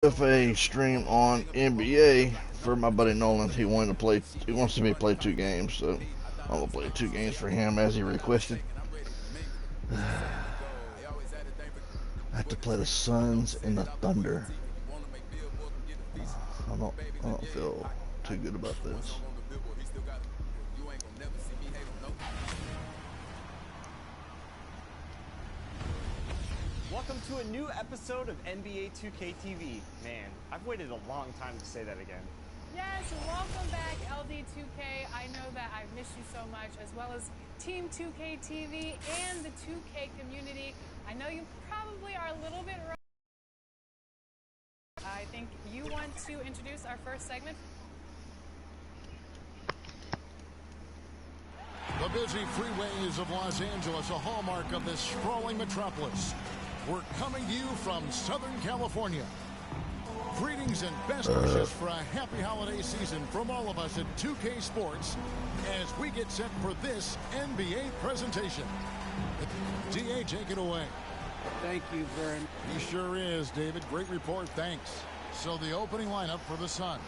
a stream on NBA for my buddy Nolan. He wanted to play. He wants me to play 2 games, so I'm gonna play 2 games for him as he requested. I have to play the Suns and the Thunder. I don't feel too good about this. Welcome to a new episode of NBA 2K TV. Man, I've waited a long time to say that again. Yes, welcome back, LD2K. I know that I've missed you so much, as well as Team 2K TV and the 2K community. I know you probably are a little bit rough. I think you want to introduce our first segment. The busy freeways of Los Angeles, a hallmark of this sprawling metropolis. We're coming to you from Southern California. Greetings and best wishes for a happy holiday season from all of us at 2K Sports as we get set for this NBA presentation. DA, take it away. Thank you very much. He sure is, David. Great report, thanks. So the opening lineup for the Suns.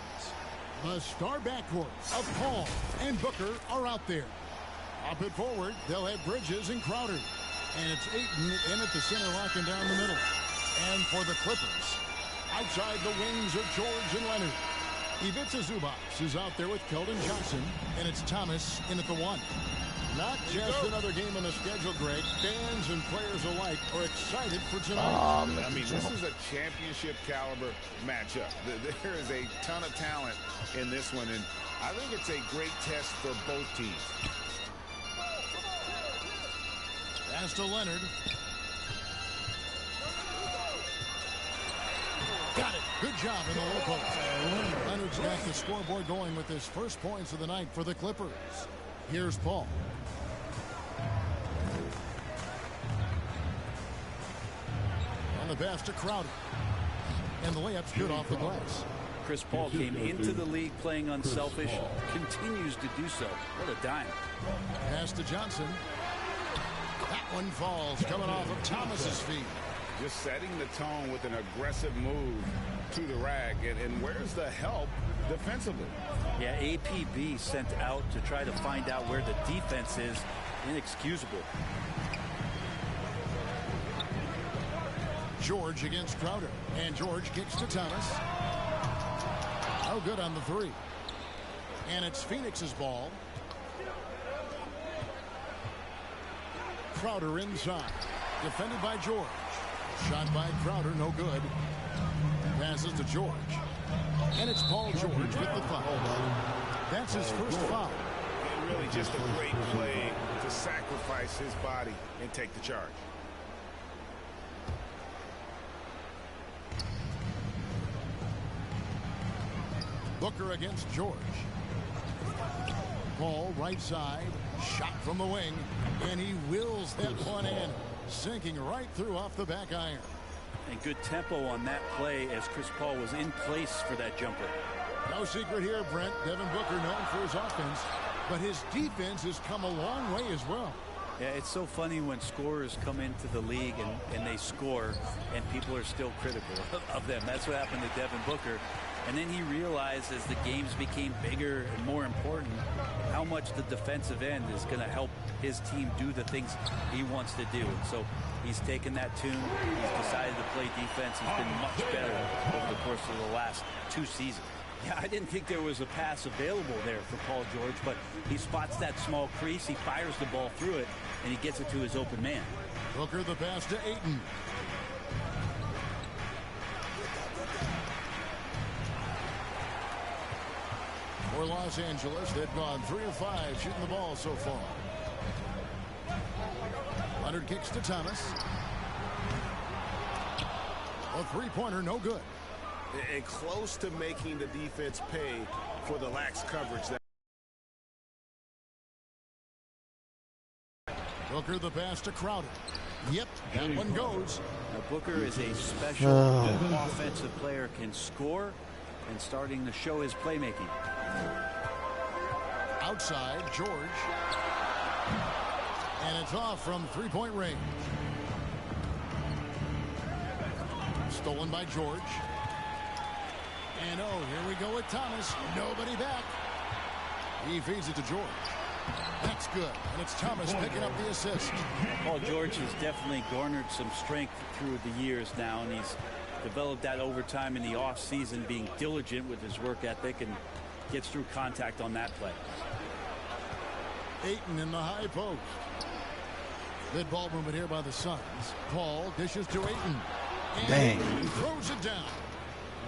The star backcourt of Paul and Booker are out there. Up and forward, they'll have Bridges and Crowder. And it's Ayton in at the center, locking down the middle. And for the Clippers, outside the wings are George and Leonard. Ivica Zubac is out there with Keldon Johnson, and it's Thomas in at the 1. Not just another game on the schedule, Greg. Fans and players alike are excited for tonight. I mean, this is a championship caliber matchup. There is a ton of talent in this one, and I think it's a great test for both teams. Pass to Leonard. Got it. Good job in the low post. Leonard's got the scoreboard going with his first points of the night for the Clippers. Here's Paul. On the pass to Crowder. And the layup's good off the glass. Chris Paul came into the league playing unselfish, continues to do so. What a dime. Pass to Johnson. That one falls, coming off of Thomas's feet. Just setting the tone with an aggressive move to the rack. And where's the help defensively? Yeah, APB sent out to try to find out where the defense is. Inexcusable. George against Crowder. And George kicks to Thomas. No good on the 3. And it's Phoenix's ball. Crowder inside. Defended by George. Shot by Crowder, no good. Passes to George. And it's Paul George with the foul. That's his first foul. And really just a great play to sacrifice his body and take the charge. Booker against George. Paul right side. Shot from the wing. And he wills that one in. Sinking right through off the back iron. And good tempo on that play as Chris Paul was in place for that jumper. No secret here, Brent. Devin Booker known for his offense. But his defense has come a long way as well. Yeah, it's so funny when scorers come into the league and they score and people are still critical of them. That's what happened to Devin Booker. And then he realized as the games became bigger and more important how much the defensive end is going to help his team do the things he wants to do. And so he's taken that tune. He's decided to play defense. He's been much better over the course of the last 2 seasons. Yeah, I didn't think there was a pass available there for Paul George, but he spots that small crease, he fires the ball through it, and he gets it to his open man. Booker the pass to Ayton. For Los Angeles, they've gone 3 of 5 shooting the ball so far. Leonard kicks to Thomas. A three-pointer, no good. And close to making the defense pay for the lax coverage. Booker the pass to Crowder. Yep, that one goes. Now Booker is a special offensive player, can score and starting to show his playmaking. Outside, George. And it's off from three-point range. Stolen by George. And oh, here we go with Thomas. Nobody back. He feeds it to George. That's good. And it's Thomas picking up the assist. Paul George has definitely garnered some strength through the years now, and he's developed that over time in the offseason, being diligent with his work ethic and gets through contact on that play. Ayton in the high post. Good ball movement here by the Suns. Paul dishes to Ayton. And Dang. Ayton throws it down.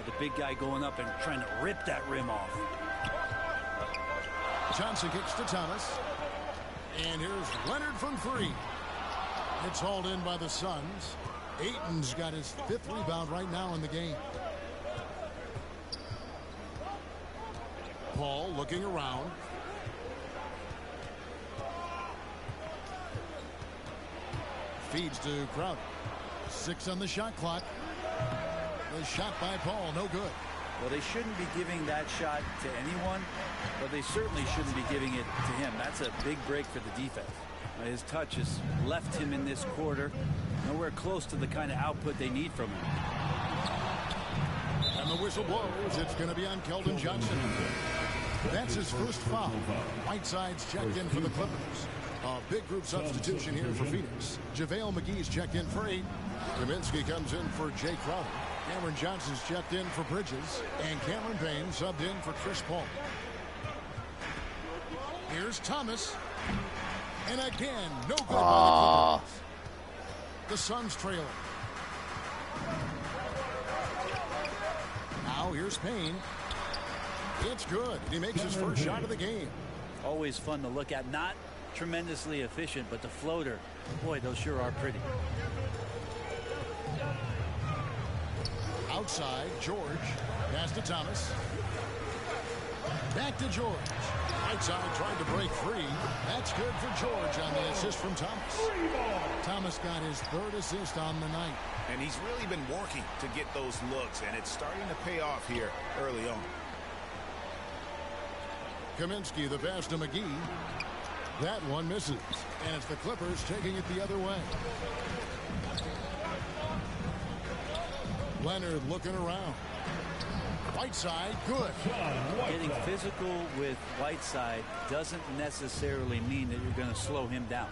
The big guy going up and trying to rip that rim off. Johnson kicks to Thomas. And here's Leonard from three. It's hauled in by the Suns. Ayton's got his 5th rebound right now in the game. Paul looking around. Feeds to Crowder. 6 on the shot clock. The shot by Paul, no good. Well, they shouldn't be giving that shot to anyone, but they certainly shouldn't be giving it to him. That's a big break for the defense. His touch has left him in this quarter nowhere close to the kind of output they need from him. And the whistle blows. It's going to be on Keldon Johnson. That's his first foul. Whiteside's checked in for the Clippers. A big group substitution here for Phoenix. JaVale McGee's checked in for 8. Kaminsky comes in for Jay Crowder. Cameron Johnson's checked in for Bridges. And Cameron Payne subbed in for Chris Paul. Here's Thomas. And again, no good by the Clippers. The Suns trailing. Now here's Payne. It's good. He makes his first shot of the game. Always fun to look at. Not tremendously efficient, but the floater, boy, those sure are pretty. Outside, George. Pass to Thomas. Back to George. Whiteside tried to break free. That's good for George on the assist from Thomas. Thomas got his 3rd assist on the night. And he's really been working to get those looks, and it's starting to pay off here early on. Kaminsky, the pass to McGee. That one misses. And it's the Clippers taking it the other way. Leonard looking around. Whiteside, good. Getting physical with Whiteside doesn't necessarily mean that you're going to slow him down.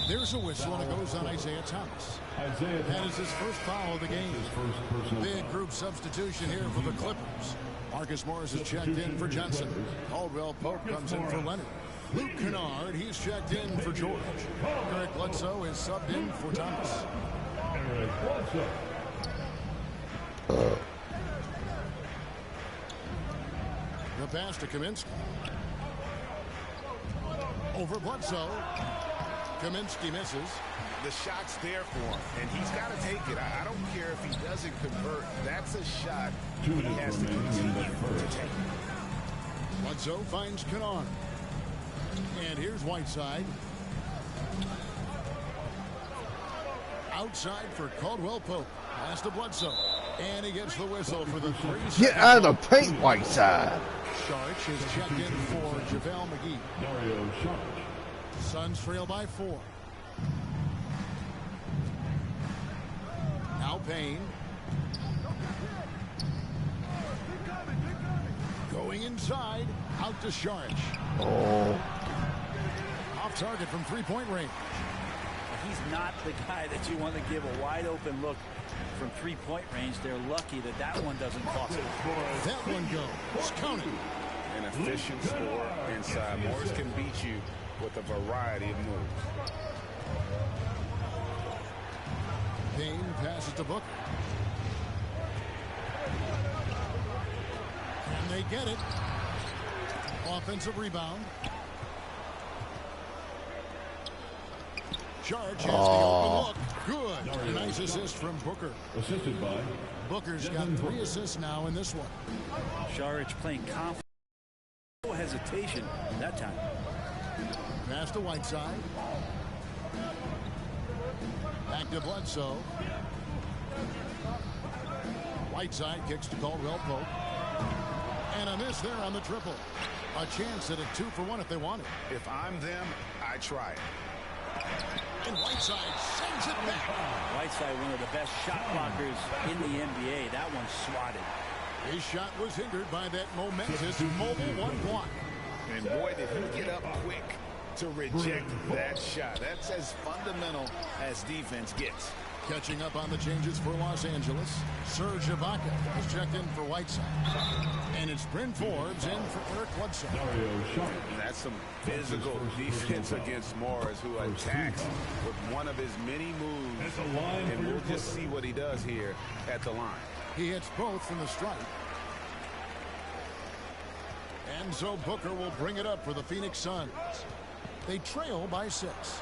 There's a whistle, and it goes on Isaiah Thomas. That is his first foul of the game. Big group substitution here for the Clippers. Marcus Morris is checked in for Johnson. Caldwell Pope comes in for Leonard. Luke Kennard, he's checked in for George. Eric Bledsoe is subbed in for Thomas. The pass to Kaminsky. Over Bledsoe. Kaminsky misses. The shot's there for him, and he's got to take it. I don't care if he doesn't convert. That's a shot he has to continue to take. Bledsoe finds Kennard. And here's Whiteside. Outside for Caldwell Pope. Pass to Bledsoe. And he gets the whistle for the 3 seconds. Get out of the paint, Whiteside. Sharch is checked in for JaVale McGee. Suns trail by 4. Now Payne. Going inside. Out to Sharch. Oh. Off target from 3-point range. He's not the guy that you want to give a wide open look from 3-point range. They're lucky that that one doesn't cost them. That one goes. Counted. An efficient score inside. Morris can beat you with a variety of moves. Payne passes to Booker. And they get it. Offensive rebound. Sharch has the open look. Good. Nice assist from Booker. Assisted by Booker's got 3 assists now in this one. Sharich playing confident. No hesitation that time. Pass to Whiteside. Back to Bledsoe. Whiteside kicks to Caldwell Pope. And a miss there on the triple. A chance at a 2-for-1 if they want it. If I'm them, I try it. And Whiteside sends it back. Whiteside, one of the best shot blockers in the NBA. That one swatted. His shot was hindered by that momentous mobile one block. And boy, did he get up quick to reject that shot. That's as fundamental as defense gets. Catching up on the changes for Los Angeles, Serge Ibaka has checked in for Whiteside. And it's Bryn Forbes in for Eric Bledsoe. That's some physical defense against Morris, who attacks with one of his many moves. And we'll just see what he does here at the line. He hits both from the stripe. And so Booker will bring it up for the Phoenix Suns. They trail by 6.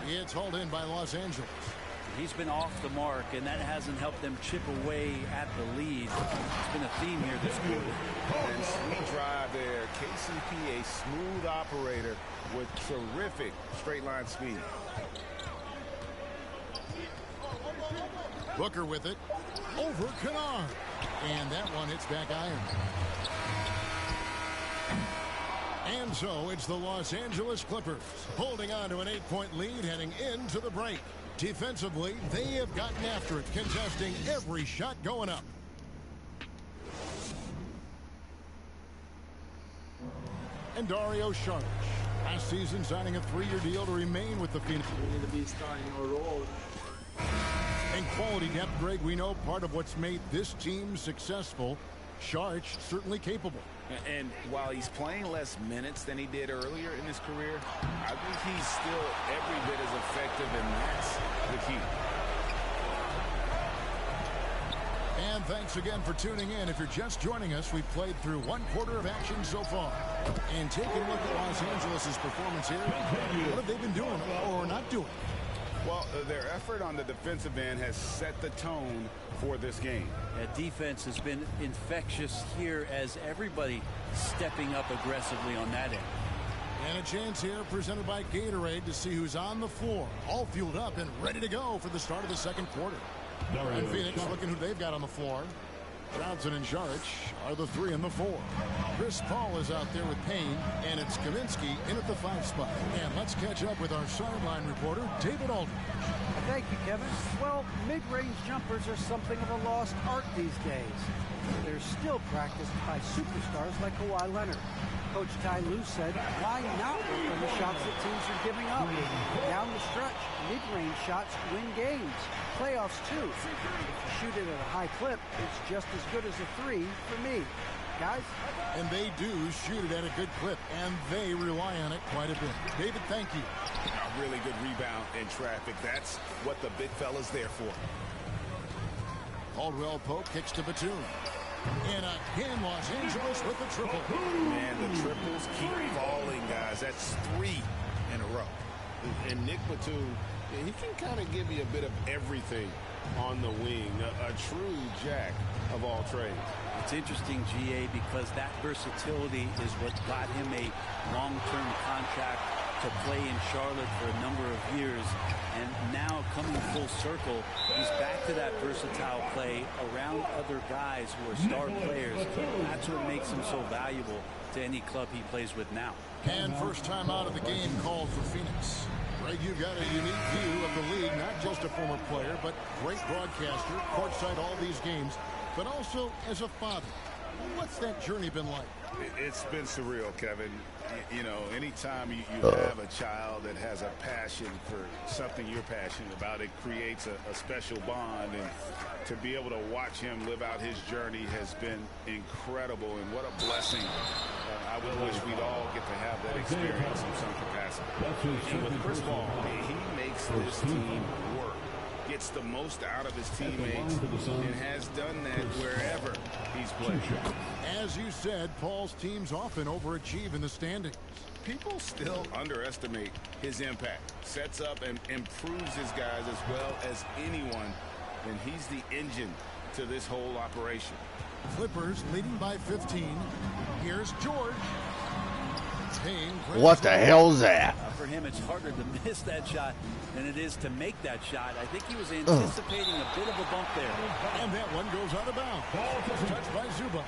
It's hauled in by Los Angeles. He's been off the mark, and that hasn't helped them chip away at the lead. It's been a theme here this quarter. And sweet drive there. KCP, a smooth operator with terrific straight line speed. Booker with it. Over Kennard. And that one hits back iron. And so it's the Los Angeles Clippers holding on to an 8-point lead heading into the break. Defensively, they have gotten after it, contesting every shot going up. And Dario Saric, last season signing a 3-year deal to remain with the Phoenix. We need to be starting our role. And quality depth, Greg, we know part of what's made this team successful. Saric certainly capable. And while he's playing less minutes than he did earlier in his career, I think he's still every bit as effective, and that's the key. And thanks again for tuning in. If you're just joining us, we've played through 1 quarter of action so far. And taking a look at Los Angeles' performance here, what have they been doing or not doing? Well, their effort on the defensive end has set the tone for this game. That defense has been infectious here as everybody stepping up aggressively on that end. And a chance here presented by Gatorade to see who's on the floor, all fueled up and ready to go for the start of the second quarter. And Phoenix looking who they've got on the floor. Johnson and Saric are the 3 and the 4. Chris Paul is out there with Payne, and it's Kaminsky in at the 5 spot. And let's catch up with our sideline reporter, David Aldridge. Thank you, Kevin. Well, mid-range jumpers are something of a lost art these days. They're still practiced by superstars like Kawhi Leonard. Coach Ty Lue said, why not work on the shots that teams are giving up? Down the stretch, mid-range shots win games. Playoffs, too. If you shoot it at a high clip, it's just as good as a 3 for me. Guys? And they do shoot it at a good clip, and they rely on it quite a bit. David, thank you. A really good rebound in traffic. That's what the big fella's there for. Caldwell Pope kicks to Batum. And again, Los Angeles with the triple. Man, the triples keep falling, guys. That's 3 in a row. And Nick Batum, he can kind of give you a bit of everything on the wing. A true jack of all trades. It's interesting, GA, because that versatility is what got him a long-term contract to play in Charlotte for a number of years. And now coming full circle, he's back to that versatile play around other guys who are star players. That's what makes him so valuable to any club he plays with now. And first time out of the game called for Phoenix. Greg, you've got a unique view of the league, not just a former player, but great broadcaster, courtside all these games, but also as a father. What's that journey been like? It's been surreal, Kevin. You know, anytime you have a child that has a passion for something you're passionate about, it creates a special bond. And to be able to watch him live out his journey has been incredible. And what a blessing. I would wish we'd all get to have that experience in some capacity. And with Chris Paul, he makes this team work. Gets the most out of his teammates and has done that wherever he's played. As you said, Paul's teams often overachieve in the standings. People still underestimate his impact. Sets up and improves his guys as well as anyone, and he's the engine to this whole operation. Clippers leading by 15. Here's George. What the hell's that? For him, it's harder to miss that shot than it is to make that shot. I think he was anticipating a bit of a bump there. And that one goes out of bounds. Touched by Zubac.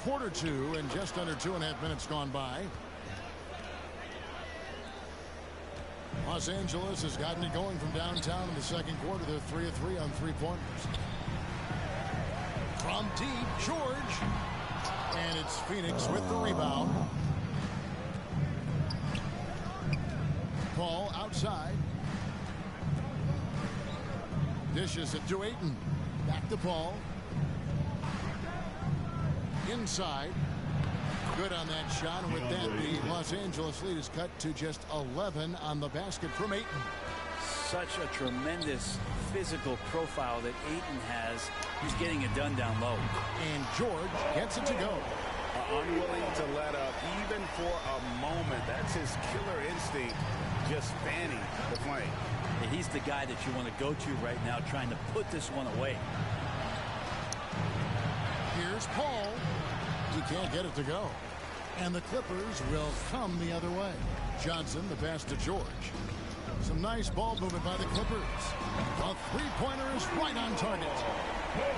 quarter two and just under 2.5 minutes gone by. Los Angeles has gotten it going from downtown in the second quarter. They're 3 of 3 on three-pointers. From deep, George. And it's Phoenix with the rebound. Paul outside. Dishes it to Ayton. Back to Paul. Inside. Good on that shot. And with that, the Los Angeles lead is cut to just 11 on the basket from Ayton. Such a tremendous physical profile that Ayton has. He's getting it done down low. And George gets it to go. Unwilling to let up even for a moment. That's his killer instinct, just fanning the flame. And he's the guy that you want to go to right now, trying to put this one away. Here's Paul. He can't get it to go. And the Clippers will come the other way. Johnson, the pass to George. Some nice ball movement by the Clippers. A three-pointer is right on target.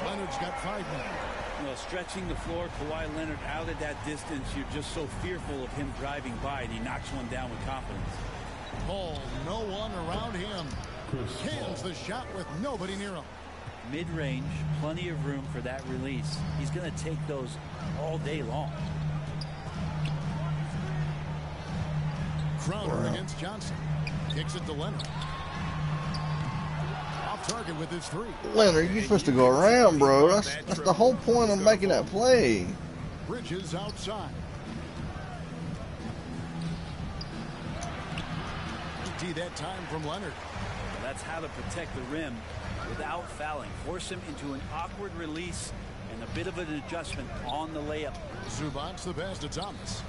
Leonard's got 5 now. Well, stretching the floor, Kawhi Leonard out at that distance, you're just so fearful of him driving by, and he knocks one down with confidence. Paul, no one around him. Cans the shot with nobody near him. Mid-range, plenty of room for that release. He's going to take those all day long. Crowder against Johnson. Kicks it to Leonard. Off target with his 3. Leonard, you're supposed to go around, bro. That's the whole point of making that play. Bridges outside. Empty that time from Leonard. That's how to protect the rim without fouling. Force him into an awkward release and a bit of an adjustment on the layup. Zubac's the pass to Thomas.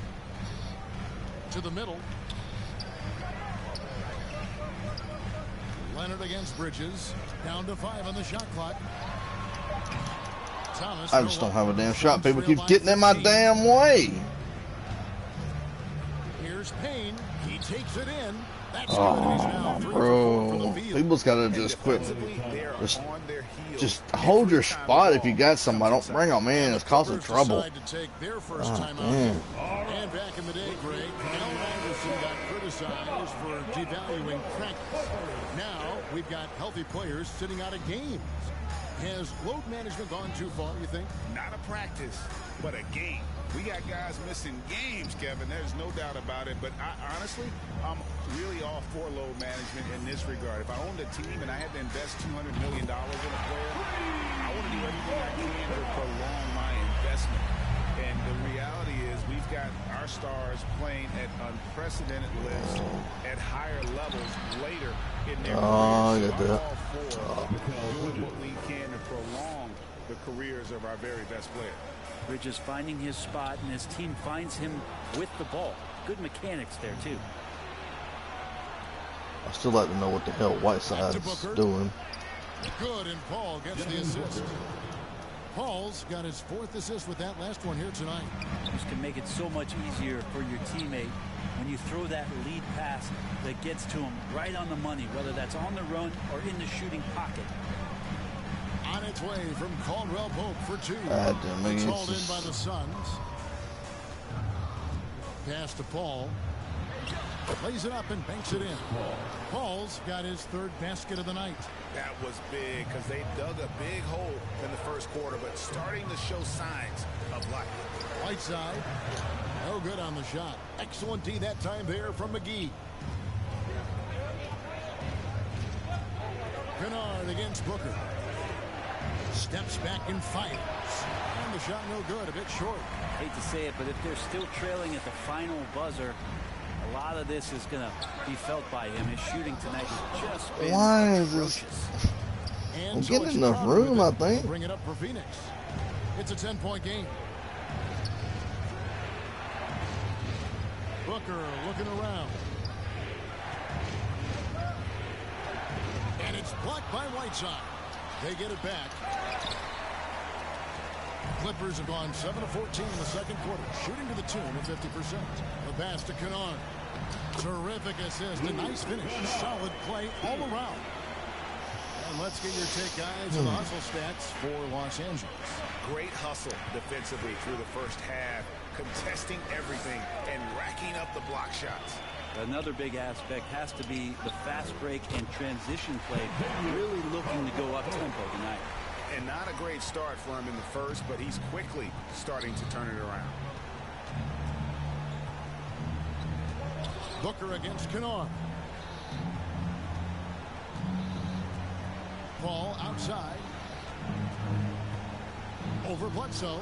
To the middle. Leonard against Bridges. Down to 5 on the shot clock. Thomas. I just don't have a damn shot. People keep getting in my damn way. Here's Payne. He takes it in. That's Oh, bro. People's got to just quit. Just hold your spot if you got somebody. Don't bring them in. It's causing trouble. And back in the day, Greg, Al Anderson got criticized for devaluing practice. Now we've got healthy players sitting out of games. Has load management gone too far, you think? Not a practice, but a game. We got guys missing games, Kevin. There's no doubt about it. But honestly, I'm really all for load management in this regard. If I owned a team and I had to invest $200 million in a player, I want to do everything I can to prolong my investment. And the reality is we've got our stars playing at unprecedented lists at higher levels later in their careers. So I'm all for doing what we can to prolong the careers of our very best players. Bridges finding his spot, and his team finds him with the ball. Good mechanics there, too. I still like to know what the hell Whiteside's doing. Good, and Paul gets the assist. Paul's got his 4th assist with that last one here tonight. This can make it so much easier for your teammate when you throw that lead pass that gets to him right on the money, whether that's on the run or in the shooting pocket. On its way from Caldwell Pope for 2. It's hauled in by the Suns. Pass to Paul. Lays it up and banks it in. Paul's got his 3rd basket of the night. That was big because they dug a big hole in the first quarter, but starting to show signs of life. Whiteside, no good on the shot. Excellent D that time there from McGee. Kennard against Booker. Steps back and fires. And the shot no good, a bit short. Hate to say it, but if they're still trailing at the final buzzer, a lot of this is going to be felt by him. His shooting tonight has just been atrocious. I'm getting enough room, I think. Bring it up for Phoenix. It's a 10-point game. Booker looking around. And it's blocked by Whiteside. They get it back. Clippers have gone 7 of 14 in the second quarter, shooting to the tune of 50%. The pass to Kennard. Terrific assist, a nice finish, solid play all around. And let's get your take, guys, on the hustle stats for Los Angeles. Great hustle defensively through the first half, contesting everything and racking up the block shots. Another big aspect has to be the fast break and transition play, really looking to go up-tempo tonight. And not a great start for him in the first, but he's quickly starting to turn it around. Booker against Kennard. Ball outside. Over Bledsoe.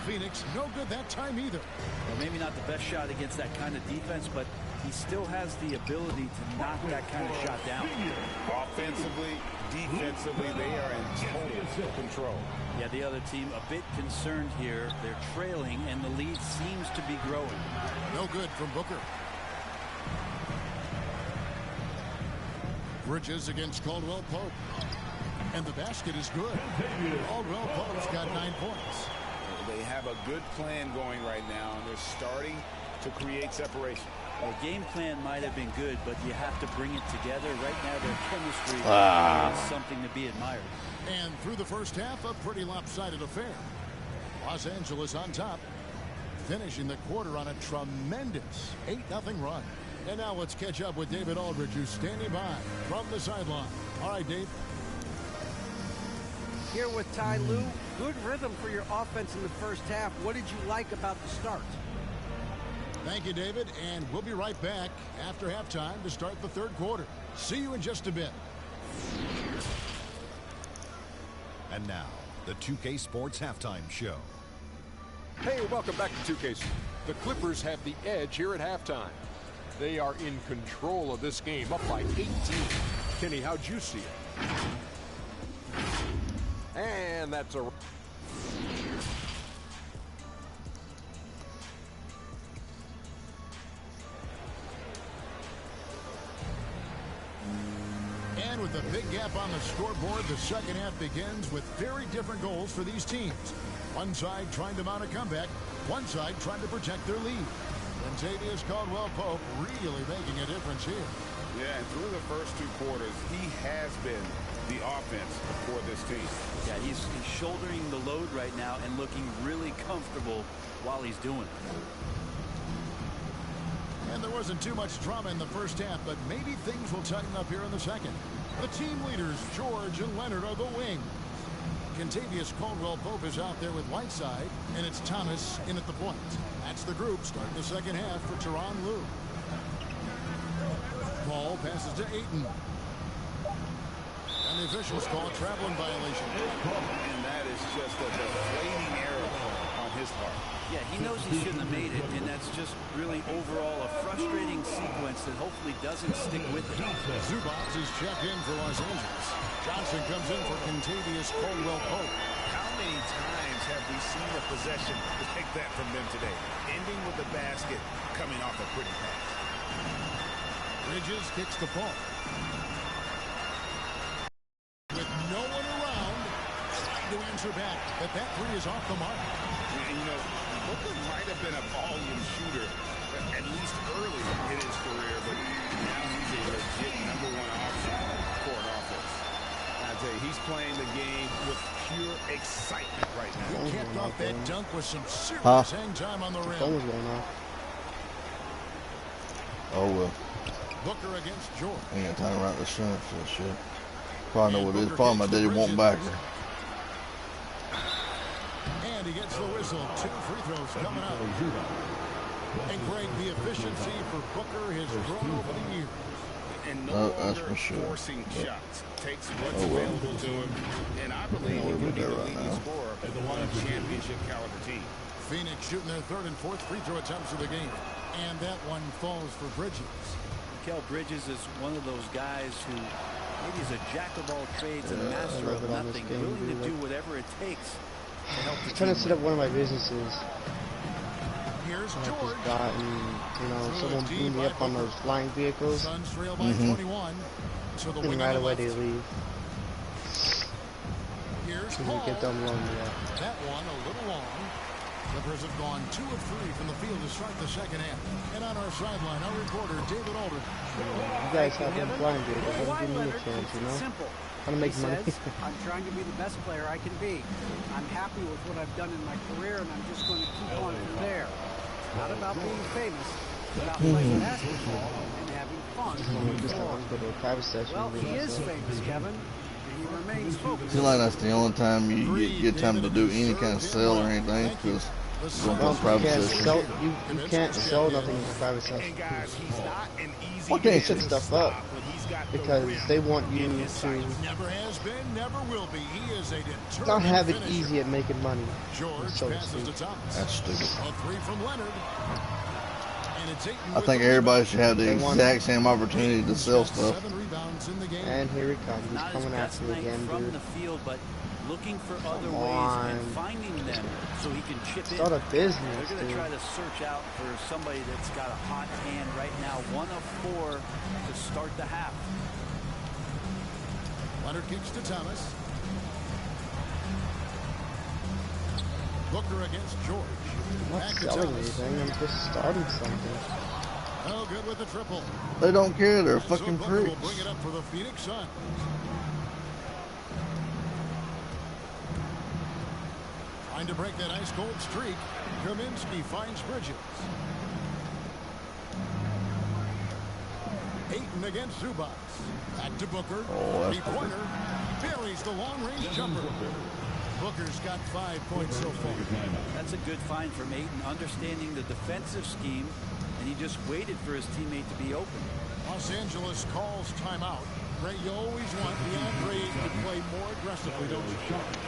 Phoenix no good that time either. Well, maybe not the best shot against that kind of defense, but he still has the ability to knock that kind of shot down. Offensively, defensively, they are in total control. Yeah, the other team a bit concerned here. They're trailing, and the lead seems to be growing. No good from Booker. Bridges against Caldwell Pope. And the basket is good. Caldwell Pope's got 9 points. They have a good plan going right now, and they're starting to create separation. The game plan might have been good, but you have to bring it together. Right now, their chemistry is something to be admired. And through the first half, a pretty lopsided affair. Los Angeles on top, finishing the quarter on a tremendous 8-0 run. And now let's catch up with David Aldridge, who's standing by from the sideline. All right, Dave. Here with Ty Lue, good rhythm for your offense in the first half. What did you like about the start? Thank you, David, and we'll be right back after halftime to start the third quarter. See you in just a bit. And now, the 2K Sports Halftime Show. Hey, welcome back to 2K. The Clippers have the edge here at halftime. They are in control of this game, up by 18. Kenny, how'd you see it? And that's a... And with a big gap on the scoreboard, the second half begins with very different goals for these teams. One side trying to mount a comeback, one side trying to protect their lead. Kentavious Caldwell-Pope really making a difference here. Yeah, and through the first 2 quarters, he has been the offense for this team. Yeah, he's shouldering the load right now and looking really comfortable while he's doing it. And there wasn't too much drama in the first half, but maybe things will tighten up here in the second. The team leaders, George and Leonard, are the wings. Kentavious Caldwell-Pope is out there with Whiteside, and it's Thomas in at the point. That's the group starting the second half for Tyronn Lue. Ball passes to Ayton. And the officials call a traveling violation. And that is just a deflating error on his part. Yeah, he knows he shouldn't have made it, and that's just really overall a frustrating sequence that hopefully doesn't stick with it. Zubac is checked in for Los Angeles. Johnson comes in for Kentavious Caldwell-Pope. How many times have we seen a possession like that from them today? Ending with the basket, coming off a pretty pass. Bridges kicks the ball. With no one around, trying to answer back, but that three is off the mark. And, you know, Booker might have been a volume shooter, at least early in his career, but now he's a legit #1 option for an offense. I tell you, he's playing the game with pure excitement right now. He kept off that dunk with some serious hang time on the rim. Phone was going off. Oh, well. Booker against George. Ain't got time around the sun for this shit. Probably know what it is. Probably my daddy won't back her. And he gets the whistle. 2 free throws coming up. And Greg, the efficiency for Booker has grown over the years. And no that's longer for sure. forcing shots. Takes what's available to him. And I believe he can be the leading scorer on a championship caliber team. Phoenix shooting their 3rd and 4th free throw attempts of the game. And that one falls for Bridges. Mikal Bridges is one of those guys who maybe is a jack of all trades and master of nothing, willing to do whatever it takes to help the team. I'm trying to set up one of my businesses. Here's I George. just got, and, someone blew me up on those flying vehicles. Suns trail by 21. So the And right away they leave. Here's And Paul. they get done blowing me up. That one a little long. Clippers have gone 2 of 3 from the field to start the second half. And on our sideline, our reporter, David Aldridge. You guys have them flying vehicles. Don't give me a chance, Simple. Trying to make money. Says, I'm trying to be the best player I can be. I'm happy with what I've done in my career, and I'm just going to keep on from there. It's not about being famous. It's about playing basketball and having fun. Well, he is famous, Kevin. He remains focused. Seems like that's the only time you get time to do any kind of sell or anything, because you can't sell nothing in private session. Why can't you set stuff up? Because they want you to Never has been, never will be. He is a determined not have it finisher. easy at making money. George So to passes to speak. Thomas. That's stupid. A three from Leonard. And it's Ayton I with think the everybody rebound. should have the exact same opportunity to sell stuff. 7 rebounds in the game. And here he comes. He's Not his coming best after you night again, from dude. the field, but looking for other Come ways on. and finding them so he can chip Start in. a business, They're going to dude. try to search out for somebody that's got a hot hand right now. 1 of 4 to start the half. Leonard kicks to Thomas. Booker against George. I'm not Back to selling Thomas. anything. I'm just starting something. Oh, good with the triple. They don't care. They're So fucking Booker will freaks. bring it up for the Phoenix Suns. Trying to break that ice-cold streak. Kaminsky finds Bridges. Ayton against Zubats. Back to Booker. Three-pointer. Buries the long-range jumper. Booker's got 5 points so far. That's a good find from Ayton, understanding the defensive scheme, and he just waited for his teammate to be open. Los Angeles calls timeout. Ray, you always want DeAndre to play more aggressively, don't you?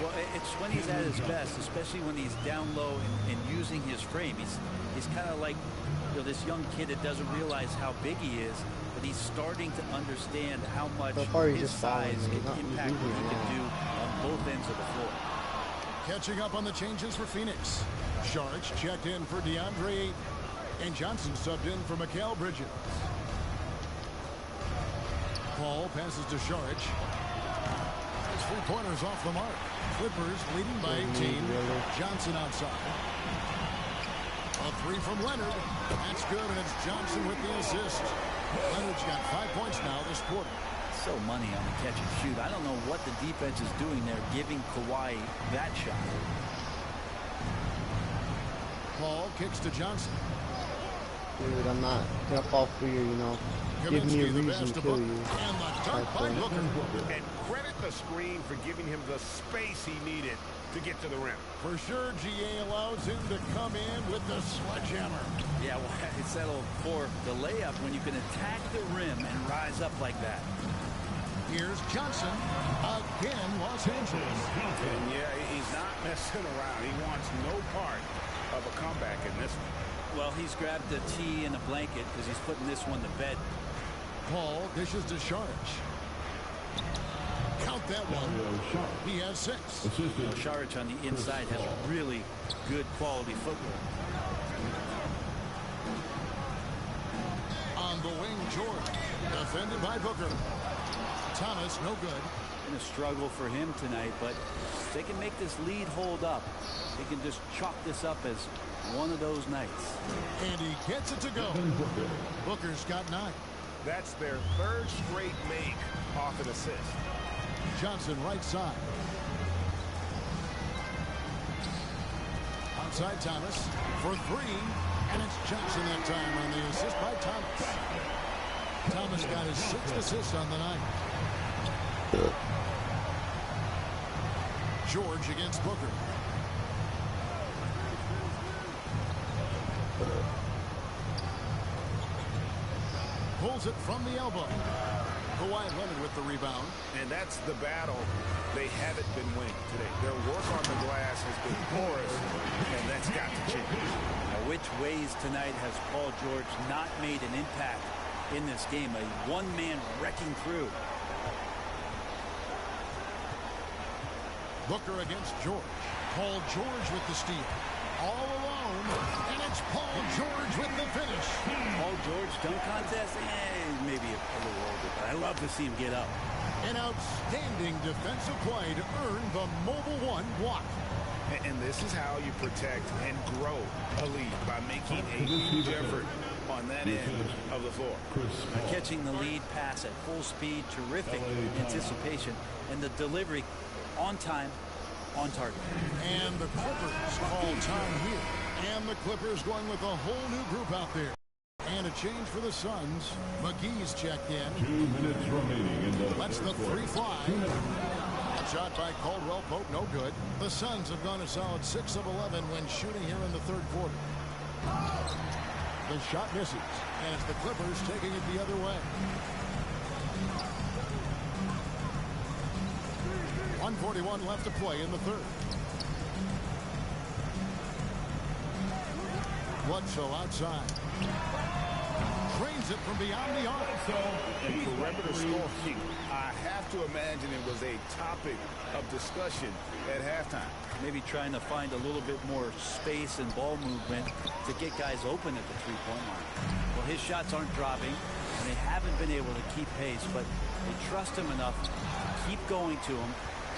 Well, it's when he's at his best, especially when he's down low and using his frame. He's kind of like, you know, this young kid that doesn't realize how big he is, but he's starting to understand how much So far, he's his just following size me. can Not impact what he moving can do on both ends of the floor. Catching up on the changes for Phoenix. Sharch checked in for DeAndre Ayton. And Johnson subbed in for Mikal Bridges. Paul passes to Sharch. His three-pointers off the mark. Clippers leading by 18. Johnson outside. A three from Leonard. That's good, and it's Johnson with the assist. Leonard's got 5 points now this quarter. So money on the catch and shoot. I don't know what the defense is doing there, giving Kawhi that shot. Paul kicks to Johnson. Dude, I'm not gonna fall for you, you know. Give me a reason to kill you. And the dunk by Booker. And credit the screen for giving him the space he needed to get to the rim. For sure, GA allows him to come in with the sledgehammer. Yeah, well, he settled for the layup when you can attack the rim and rise up like that. Here's Johnson. Again, Los Angeles. And yeah, he's not messing around. He wants no part of a comeback in this one. Well, he's grabbed the tee and a blanket because he's putting this one to bed. Paul dishes to Sharch. Count that one. He has 6. Sharch on the inside has really good quality footwork. On the wing, George. Defended by Booker. Thomas, no good. Been a struggle for him tonight, but if they can make this lead hold up, they can just chalk this up as one of those nights. And he gets it to go. Booker's got 9. That's their 3rd straight make off an assist. Johnson right side. Outside Thomas for 3. And it's Johnson that time on the assist by Thomas. Thomas got his 6th assist on the night. George against Booker. Pulls it from the elbow. Kawhi Leonard with the rebound. And that's the battle they haven't been winning today. Their work on the glass has been porous, and that's got to change. Now, which ways tonight has Paul George not made an impact in this game? A one-man wrecking crew. Booker against George. Paul George with the steal. All alone, and it's Paul George with the finish. Paul George dunk contest? Maybe a little older, but I love to see him get up. An outstanding defensive play to earn the Mobile One block. And this is how you protect and grow a lead, by making a huge effort on that end of the floor. Catching the lead pass at full speed, terrific anticipation, and the delivery on time, on target. And the Clippers call time here. And the Clippers going with a whole new group out there. And a change for the Suns. McGee's checked in. 2 minutes remaining in the Let's the three fly. Shot by Caldwell Pope, no good. The Suns have gone a solid 6 of 11 when shooting here in the third quarter. The shot misses, and it's the Clippers taking it the other way. 1:41 left to play in the third. Bledsoe outside. Trains it from beyond the arc. And perimeter scoring, I have to imagine it was a topic of discussion at halftime. Maybe trying to find a little bit more space and ball movement to get guys open at the three-point line. Well, his shots aren't dropping, and they haven't been able to keep pace, but they trust him enough to keep going to him,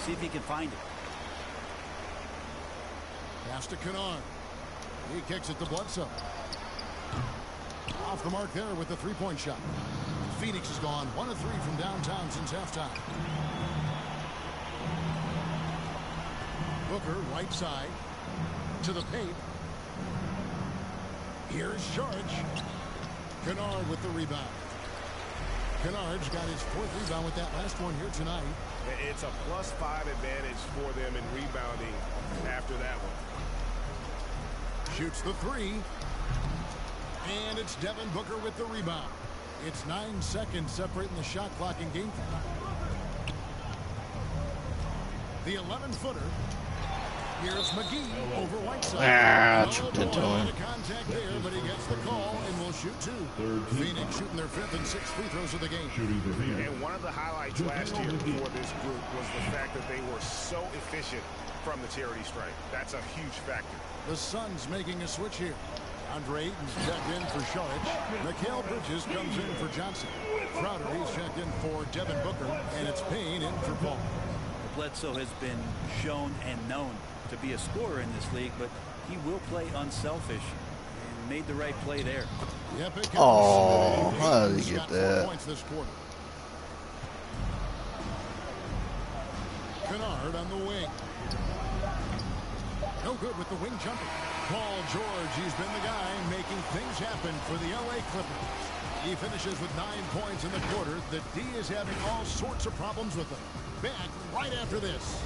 see if he can find it. Pass to Kennard. He kicks it to Bledsoe. Off the mark there with the three-point shot. Phoenix has gone 1 of 3 from downtown since halftime. Booker, right side. To the paint. Here's Saric. Kennard with the rebound. Kennard's got his 4th rebound with that last one here tonight. It's a +5 advantage for them in rebounding after that one. Shoots the 3. And it's Devin Booker with the rebound. It's 9 seconds separating the shot clock in game time. The 11-footer. Here's McGee over Whiteside. Tripped into him. Contact there, but he gets the call and will shoot 2. Phoenix shooting their 5th and 6th free throws of the game. And one of the highlights last year for this group was the fact that they were so efficient from the charity stripe. That's a huge factor. The Suns making a switch here. Andre Ayton's checked in for Saric. Mikal Bridges comes in for Johnson. Crowder, he's checked in for Devin Booker. And it's Payne in for Paul. Bledsoe has been shown and known to be a scorer in this league, but he will play unselfish and made the right play there. Oh, how did he get that? Points this quarter. Kennard on the wing. No good with the wing jumper. Paul George, he's been the guy making things happen for the LA Clippers. He finishes with 9 points in the quarter. The D is having all sorts of problems with them. Back right after this.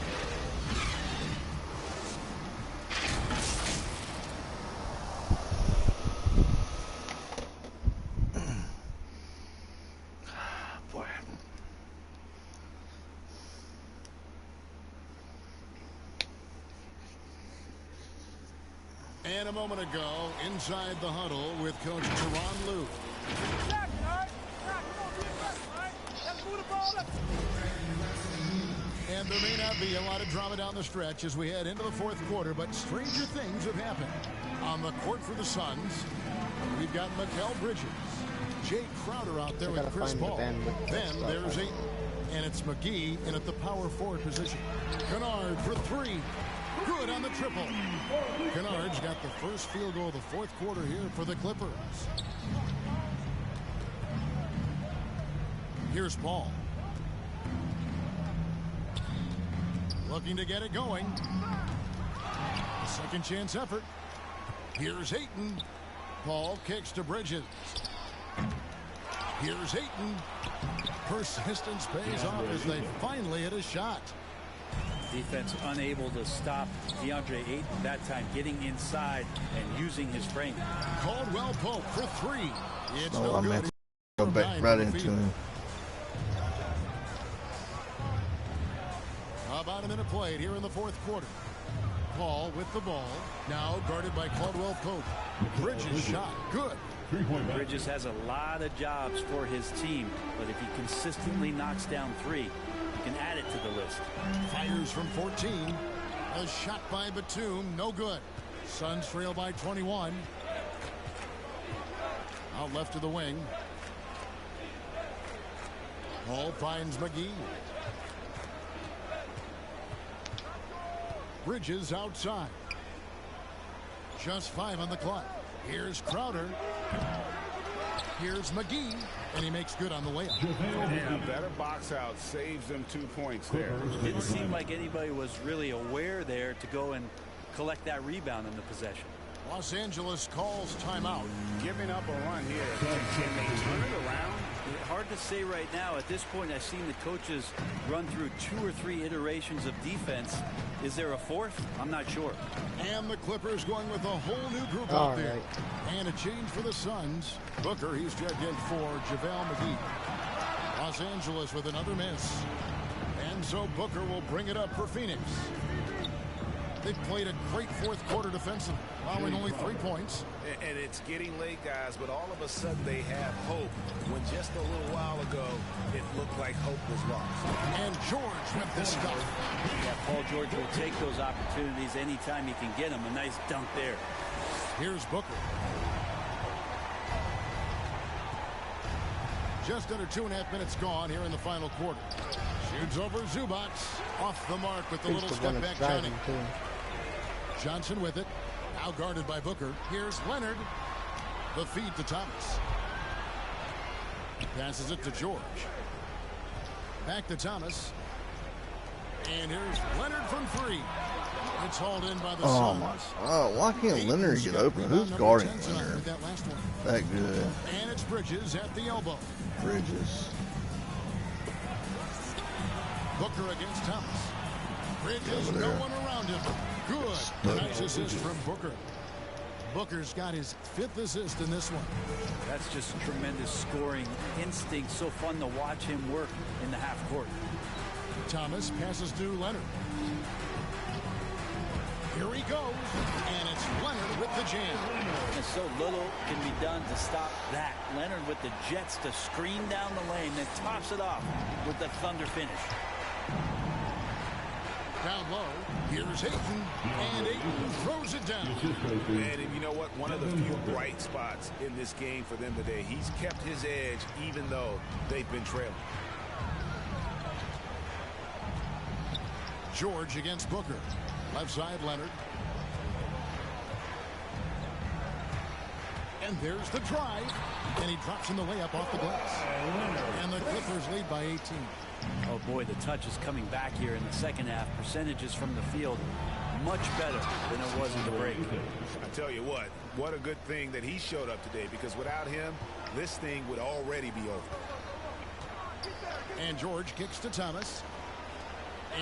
Boy. And a moment ago, inside the huddle with Coach Teron Lue. And there may not be a lot of drama down the stretch as we head into the 4th quarter, but stranger things have happened. On the court for the Suns, we've got Mikal Bridges. Jay Crowder out there with Chris Paul. Then there's Ayton. And it's McGee in at the power forward position. Kennard for 3. Good on the triple. Kennard's got the first field goal of the 4th quarter here for the Clippers. Here's Paul. Looking to get it going. A second chance effort. Here's Ayton. Paul kicks to Bridges. Here's Ayton. Persistence pays off as they finally hit a shot. Defense unable to stop DeAndre Ayton that time, getting inside and using his frame. Caldwell Pope for 3. It's Oh, I meant to go back right into him. About a minute played here in the 4th quarter. Paul with the ball. Now guarded by Caldwell Pope. Bridges shot. Good. Bridges has a lot of jobs for his team, but if he consistently knocks down 3, he can add it to the list. Fires from 14. A shot by Batum. No good. Suns trail by 21. Out left of the wing. Paul finds McGee. Bridges outside. Just 5 on the clock. Here's Crowder. Here's McGee, and he makes good on the layup. Yeah, better box out saves them 2 points there. Didn't seem like anybody was really aware there to go and collect that rebound in the possession. Los Angeles calls timeout. Giving up a run here. Can they turn it around? Hard to say right now. At this point, I've seen the coaches run through 2 or 3 iterations of defense. Is there a fourth? I'm not sure. And the Clippers going with a whole new group out there. And a change for the Suns. Booker, he's checked in for JaVale McGee. Los Angeles with another miss. And so Booker will bring it up for Phoenix. They've played a great fourth quarter defensively, allowing only 3 points. And it's getting late, guys, but all of a sudden they have hope. When just a little while ago, it looked like hope was lost. And George with this stuff. Yeah, Paul George will take those opportunities anytime he can get them. A nice dunk there. Here's Booker. Just under 2.5 minutes gone here in the final quarter. Shoots over Zubac. Off the mark with the little step back Johnny. Johnson with it. Now guarded by Booker. Here's Leonard. The feed to Thomas. Passes it to George. Back to Thomas. And here's Leonard from 3. It's hauled in by the Suns. Why can't Leonard get open? Who's guarding Leonard? That good. And it's Bridges at the elbow. Bridges. Booker against Thomas. Bridges, no one around him. Good. Nice assist from Booker. Booker's got his 5th assist in this one. That's just tremendous scoring instinct. So fun to watch him work in the half court. Thomas passes to Leonard. Here he goes. And it's Leonard with the jam. And so little can be done to stop that. Leonard with the jets to screen down the lane, then tops it off with the thunder finish. Down low, here's Ayton, and Ayton throws it down. And you know what? One of the few bright spots in this game for them today. He's kept his edge even though they've been trailing. George against Booker. Left side, Leonard. And there's the drive. And he drops in the layup off the glass. And the Clippers lead by 18. Oh, boy, the touch is coming back here in the second half. Percentages from the field much better than it was in the break. I tell you what a good thing that he showed up today, because without him, this thing would already be over. And George kicks to Thomas.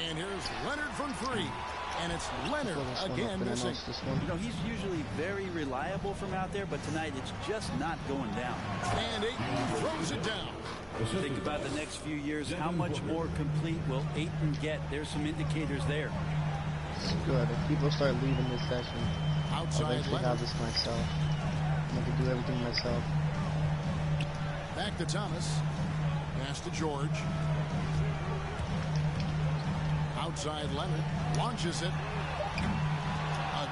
And here's Leonard from 3. And it's Leonard again missing. You know, he's usually very reliable from out there, but tonight it's just not going down. And Ayton throws it down. Think about the next few years. How much more complete will Ayton get? There's some indicators there. It's good. If people start leaving this session, outside, I'll eventually have this myself. I can do everything myself. Back to Thomas. Pass to George. Outside Leonard. Launches it.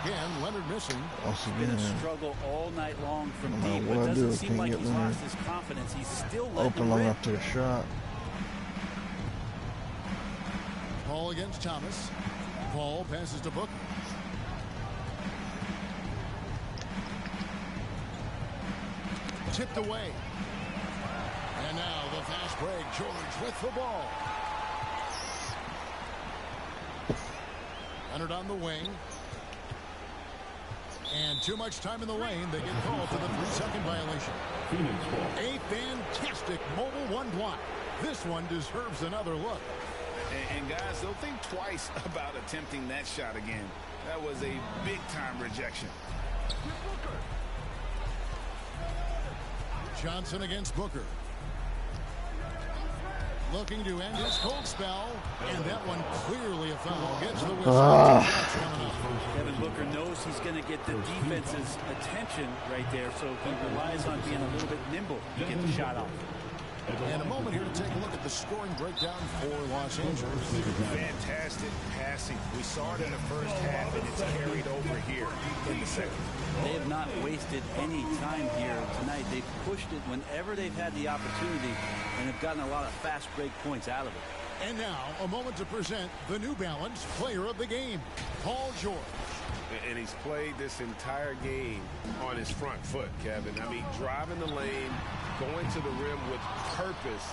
Again, Leonard missing. It's been a struggle all night long from deep, but it doesn't seem like he's lost his confidence. He's still letting open long enough to a shot. Paul against Thomas. Paul passes to Booker. Tipped away. And now the fast break. George with the ball. Leonard on the wing. And too much time in the lane. They get called for the 3-second violation. A fantastic mobile one block. This one deserves another look. And guys, they'll think twice about attempting that shot again. That was a big-time rejection. Johnson against Booker. Looking to end his cold spell. And that one clearly a foul. Gets the whistle. Devin Booker knows he's going to get the defense's attention right there, so he relies on being a little bit nimble to get the shot off. And a moment here to take a look at the scoring breakdown for Los Angeles. Fantastic passing. We saw it in the first half, and it's carried over here in the second. They have not wasted any time here tonight. They've pushed it whenever they've had the opportunity and have gotten a lot of fast break points out of it. And now, a moment to present the New Balance Player of the Game, Paul George. And he's played this entire game on his front foot, Kevin. I mean, driving the lane, going to the rim with purpose,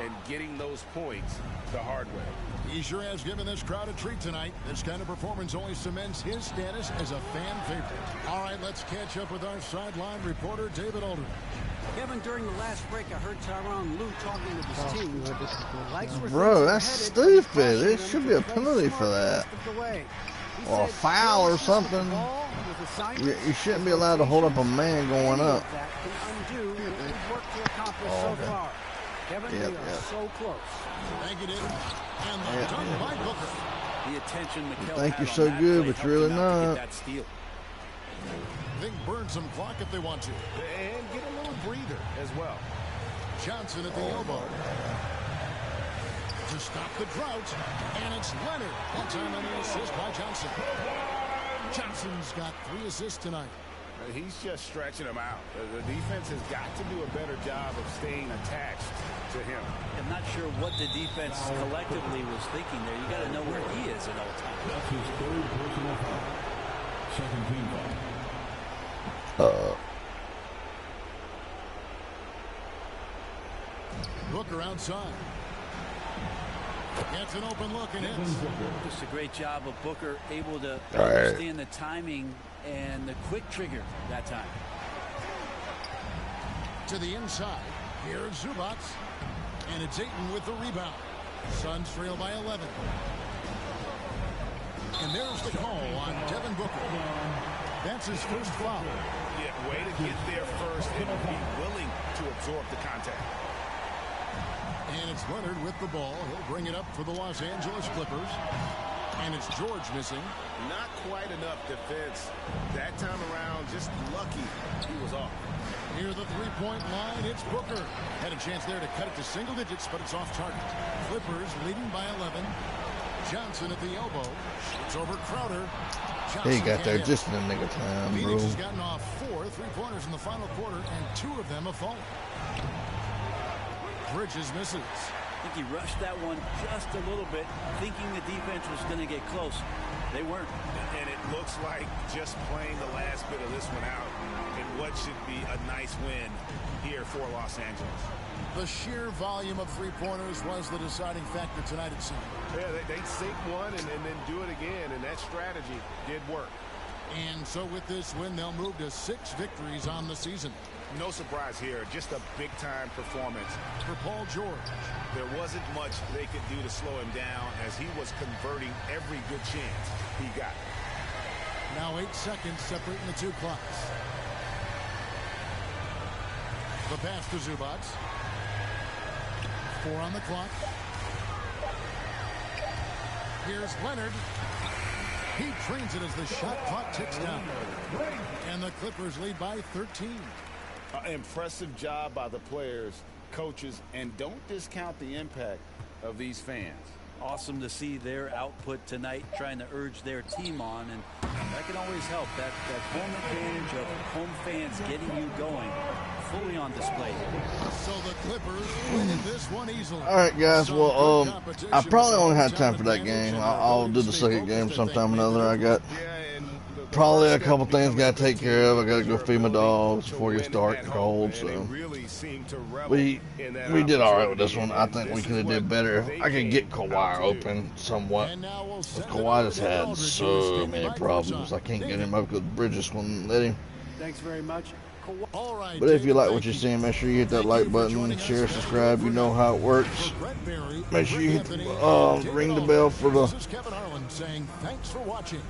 and getting those points the hard way. He sure has given this crowd a treat tonight. This kind of performance only cements his status as a fan favorite. All right, let's catch up with our sideline reporter, David Aldridge. Kevin, during the last break, I heard Tyronn Lue talking with his team. Bro, that's stupid. It should be a penalty for that. Or a foul or something. You shouldn't be allowed to hold up a man going up. Oh, okay. Kevin, yep. So close. Thank you, David. And done by Booker. The attention You think you're so good, but you're really not. They burn some clock if they want to. And get a little breather as well. Johnson at the elbow. To stop the drought. And it's Leonard. That time on the assist by Johnson. Johnson's got 3 assists tonight. He's just stretching them out. The defense has got to do a better job of staying attached to him. I'm not sure what the defense collectively was thinking there. You got to know where he is at all times. That's his third personal foul. Second team foul. Booker outside. Gets an open look and hits. Just a great job of Booker able to understand the timing and the quick trigger that time. To the inside. Here's Zubac. And it's Ayton with the rebound. Suns trail by 11. And there's the call on Devin Booker. That's his first foul. Yeah, way to get there first and be willing to absorb the contact. And it's Leonard with the ball. He'll bring it up for the Los Angeles Clippers. And it's George missing. Not quite enough defense. That time around, just lucky he was off. Near the three-point line, it's Booker. Had a chance there to cut it to single digits, but it's off target. Clippers leading by 11. Johnson at the elbow. It's over Crowder. He got there just in the nick of time, bro. Phoenix has gotten off 4 3-pointers in the final quarter, and 2 of them have fallen. Bridges misses. I think he rushed that one just a little bit, thinking the defense was going to get close. They weren't. And it looks like just playing the last bit of this one out in what should be a nice win here for Los Angeles. The sheer volume of three-pointers was the deciding factor tonight, it seemed. Yeah, they'd sink one and then do it again, and that strategy did work. And so with this win, they'll move to 6 victories on the season. No surprise here, just a big-time performance. For Paul George. There wasn't much they could do to slow him down as he was converting every good chance he got. Now 8 seconds separating the 2 clocks. The pass to Zubac. 4 on the clock. Here's Leonard. He trains it as the shot clock ticks down. And the Clippers lead by 13. Impressive job by the players, coaches, and don't discount the impact of these fans. Awesome to see their output tonight, trying to urge their team on, and that can always help. That home advantage of home fans getting you going, fully on display. So the Clippers win this one easily. All right, guys. Well, I probably only had time for that game. I'll do the second game sometime or another. I got probably a couple things got to take care of. I got to go feed my dogs before it gets dark and cold. So we did all right with this one. I think we could have did better if I could get Kawhi open somewhat. But Kawhi just had so many problems. I can't get him up because Bridges wouldn't let him. Thanks very much. But if you like what you're seeing, make sure you hit that like button, share, subscribe. You know how it works. Make sure you hit the, ring the bell for the,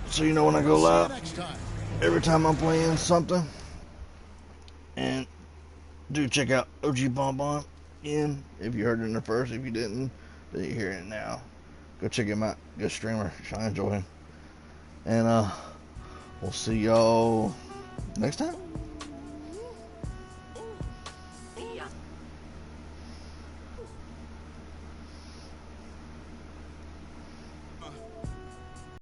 so you know when I go live. Every time I'm playing something. And do check out OG Bonbon in. If you heard it in the first, if you didn't, then you hear it now. Go check him out. Good streamer. I enjoy him. And we'll see y'all next time.